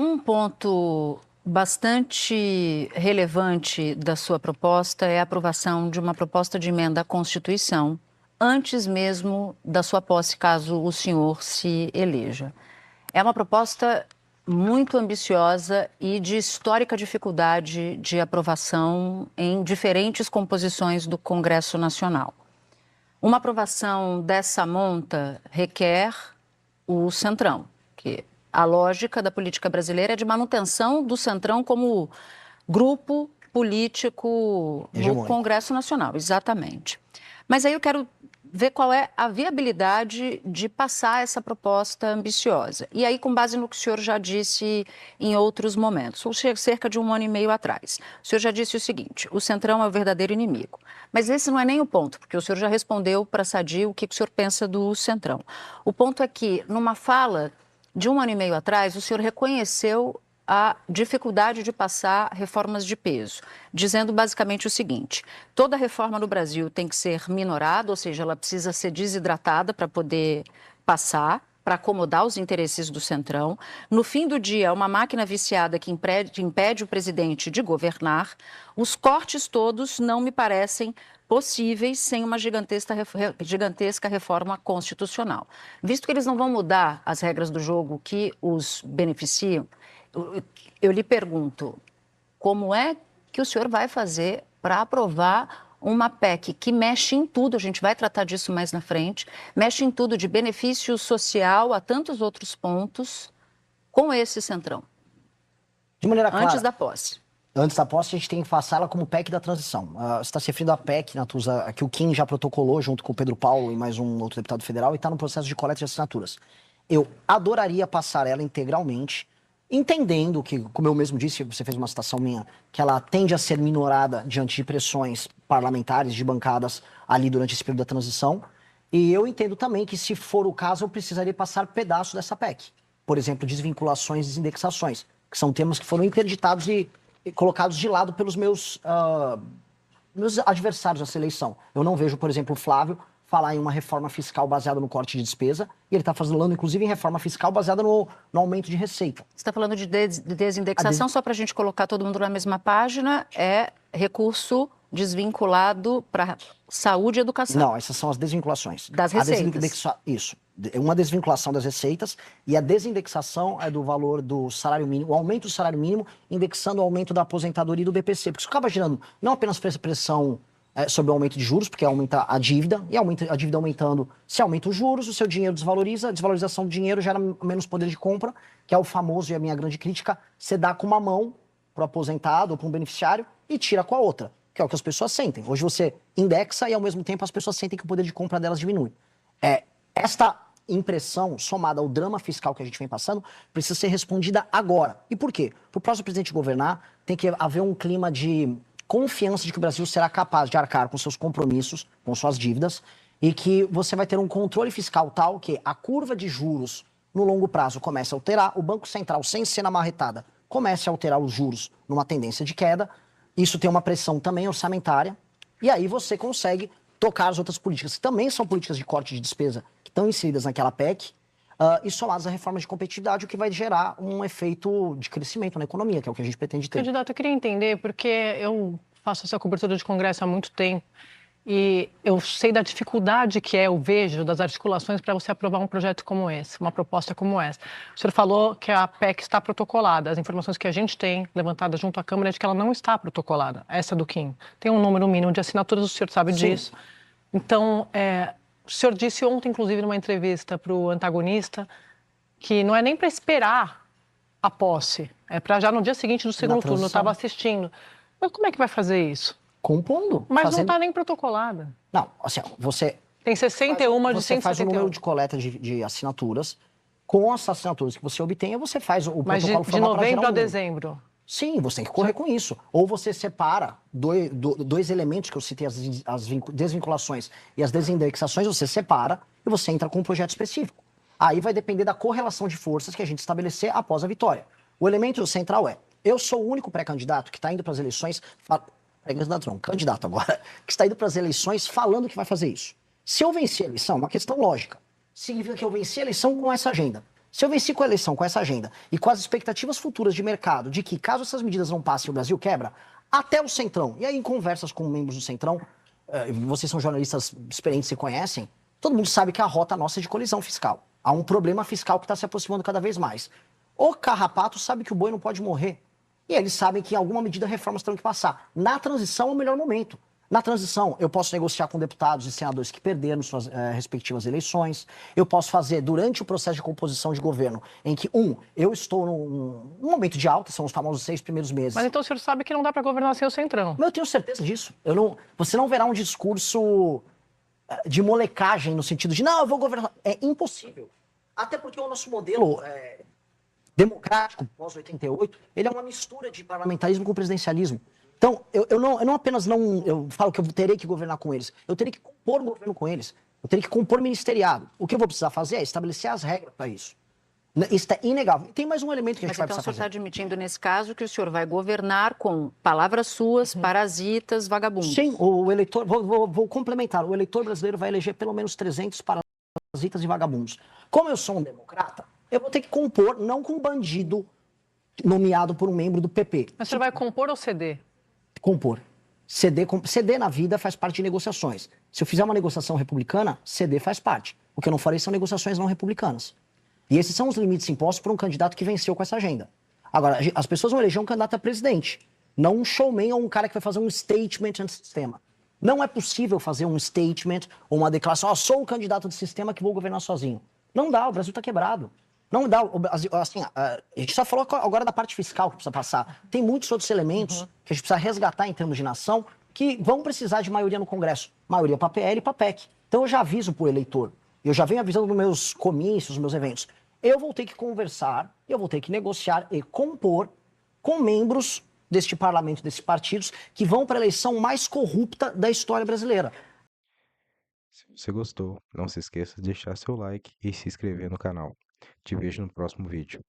Um ponto bastante relevante da sua proposta é a aprovação de uma proposta de emenda à Constituição, antes mesmo da sua posse, caso o senhor se eleja. É uma proposta muito ambiciosa e de histórica dificuldade de aprovação em diferentes composições do Congresso Nacional. Uma aprovação dessa monta requer o Centrão, que a lógica da política brasileira é de manutenção do Centrão como grupo político no Hegemônico. Congresso Nacional, exatamente. Mas aí eu quero ver qual é a viabilidade de passar essa proposta ambiciosa. E aí, com base no que o senhor já disse em outros momentos, ou cerca de 1 ano e meio atrás, o senhor já disse o seguinte: o Centrão é o verdadeiro inimigo. Mas esse não é nem o ponto, porque o senhor já respondeu para a Sadi o que o senhor pensa do Centrão. O ponto é que, numa fala de 1 ano e meio atrás, o senhor reconheceu a dificuldade de passar reformas de peso, dizendo basicamente o seguinte: toda reforma no Brasil tem que ser minorada, ou seja, ela precisa ser desidratada para poder passar, para acomodar os interesses do Centrão. No fim do dia, é uma máquina viciada que impede o presidente de governar. Os cortes todos não me parecem possíveis sem uma gigantesca reforma constitucional. Visto que eles não vão mudar as regras do jogo que os beneficiam, eu lhe pergunto, como é que o senhor vai fazer para aprovar uma PEC que mexe em tudo, a gente vai tratar disso mais na frente, mexe em tudo, de benefício social a tantos outros pontos, com esse Centrão, De maneira clara, antes da posse? Antes da posse, a gente tem que passá-la como PEC da transição. Você está se referindo à PEC, Natuza, que o Kim já protocolou junto com o Pedro Paulo e mais um outro deputado federal e está no processo de coleta de assinaturas. Eu adoraria passar ela integralmente, entendendo que, como eu mesmo disse, você fez uma citação minha, que ela tende a ser minorada diante de pressões parlamentares, de bancadas ali durante esse período da transição. E eu entendo também que, se for o caso, eu precisaria passar pedaços dessa PEC. Por exemplo, desvinculações e desindexações, que são temas que foram interditados e colocados de lado pelos meus adversários nessa eleição. Eu não vejo, por exemplo, o Flávio falar em uma reforma fiscal baseada no corte de despesa, e ele está falando, inclusive, em reforma fiscal baseada no aumento de receita. Você está falando de desindexação, só para a gente colocar todo mundo na mesma página, é recurso desvinculado para saúde e educação. Não, essas são as desvinculações. Das receitas. Isso. Uma desvinculação das receitas, e a desindexação é do valor do salário mínimo, o aumento do salário mínimo, indexando o aumento da aposentadoria e do BPC. Porque isso acaba gerando não apenas pressão sobre o aumento de juros, porque aumenta a dívida, e a dívida aumentando, se aumenta os juros, o seu dinheiro desvaloriza, a desvalorização do dinheiro gera menos poder de compra, que é o famoso, e a minha grande crítica, você dá com uma mão para o aposentado ou para um beneficiário e tira com a outra, que é o que as pessoas sentem. Hoje você indexa e, ao mesmo tempo, as pessoas sentem que o poder de compra delas diminui. Esta impressão, somada ao drama fiscal que a gente vem passando, precisa ser respondida agora. E por quê? Para o próximo presidente governar, tem que haver um clima de confiança de que o Brasil será capaz de arcar com seus compromissos, com suas dívidas, e que você vai ter um controle fiscal tal que a curva de juros no longo prazo comece a alterar, o Banco Central, sem ser na marretada, comece a alterar os juros numa tendência de queda. Isso tem uma pressão também orçamentária, e aí você consegue tocar as outras políticas, que também são políticas de corte de despesa, que estão inseridas naquela PEC, e somadas à reforma de competitividade, o que vai gerar um efeito de crescimento na economia, que é o que a gente pretende ter. Candidato, eu queria entender, porque eu faço essa cobertura de Congresso há muito tempo, e eu sei da dificuldade que eu vejo das articulações para você aprovar um projeto como esse, uma proposta como essa. O senhor falou que a PEC está protocolada. As informações que a gente tem levantadas junto à Câmara é de que ela não está protocolada, essa do Kim. Tem um número mínimo de assinaturas, o senhor sabe disso. Então, o senhor disse ontem, inclusive, numa entrevista para o Antagonista, que não é nem para esperar a posse, é para já no dia seguinte do segundo turno. Eu estava assistindo. Mas como é que vai fazer isso? Compondo. Mas não está nem protocolada. Não, assim, você... Tem 61 de 171. Você faz um número de coleta de assinaturas. Com as assinaturas que você obtenha, você faz o Mas protocolo formal para gerar de novembro a dezembro? Sim, você tem que correr com isso. Ou você separa dois elementos que eu citei, as desvinculações e as desindexações, você separa e você entra com um projeto específico. Aí vai depender da correlação de forças que a gente estabelecer após a vitória. O elemento central é: eu sou o único pré-candidato que está indo para as eleições... Candidato agora, que está indo para as eleições falando que vai fazer isso. Se eu vencer a eleição, uma questão lógica, significa que eu venci a eleição com essa agenda. Se eu venci com a eleição, com essa agenda, e com as expectativas futuras de mercado, de que caso essas medidas não passem, o Brasil quebra, até o Centrão, e aí em conversas com membros do Centrão, vocês são jornalistas experientes e conhecem, todo mundo sabe que a rota nossa é de colisão fiscal. Há um problema fiscal que está se aproximando cada vez mais. O carrapato sabe que o boi não pode morrer. E eles sabem que em alguma medida reformas terão que passar. Na transição é o melhor momento. Na transição, eu posso negociar com deputados e senadores que perderam suas respectivas eleições. Eu posso fazer durante o processo de composição de governo, em que, eu estou num momento de alta, são os famosos 6 primeiros meses. Mas então o senhor sabe que não dá para governar sem o Centrão. Mas eu tenho certeza disso. Você não verá um discurso de molecagem no sentido de, não, eu vou governar. É impossível. Até porque o nosso modelo democrático, pós-88, ele é uma mistura de parlamentarismo com presidencialismo. Então, eu não apenas eu falo que eu terei que governar com eles, eu terei que compor governo com eles, eu terei que compor ministeriado. O que eu vou precisar fazer é estabelecer as regras para isso. Isso é inegável. E tem mais um elemento que a gente vai então precisar o senhor fazer. está admitindo, nesse caso, que o senhor vai governar com palavras suas, parasitas, vagabundos. Sim, o eleitor, vou complementar, o eleitor brasileiro vai eleger pelo menos 300 parasitas e vagabundos. Como eu sou um democrata, eu vou ter que compor, não com um bandido nomeado por um membro do PP. Mas o senhor vai compor ou ceder? Compor. Ceder na vida faz parte de negociações. Se eu fizer uma negociação republicana, ceder faz parte. O que eu não farei são negociações não republicanas. E esses são os limites impostos por um candidato que venceu com essa agenda. Agora, as pessoas vão eleger um candidato a presidente, não um showman ou um cara que vai fazer um statement antissistema. Não é possível fazer um statement ou uma declaração, sou o candidato de sistema que vou governar sozinho. Não dá, o Brasil está quebrado. Não dá, assim, a gente só falou agora da parte fiscal que precisa passar. Tem muitos outros elementos que a gente precisa resgatar em termos de nação que vão precisar de maioria no Congresso. Maioria para PL e para PEC. Então eu já aviso para o eleitor, eu já venho avisando nos meus comícios, nos meus eventos. Eu vou ter que conversar, eu vou ter que negociar e compor com membros deste parlamento, desses partidos, que vão para a eleição mais corrupta da história brasileira. Se você gostou, não se esqueça de deixar seu like e se inscrever no canal. Te vejo no próximo vídeo.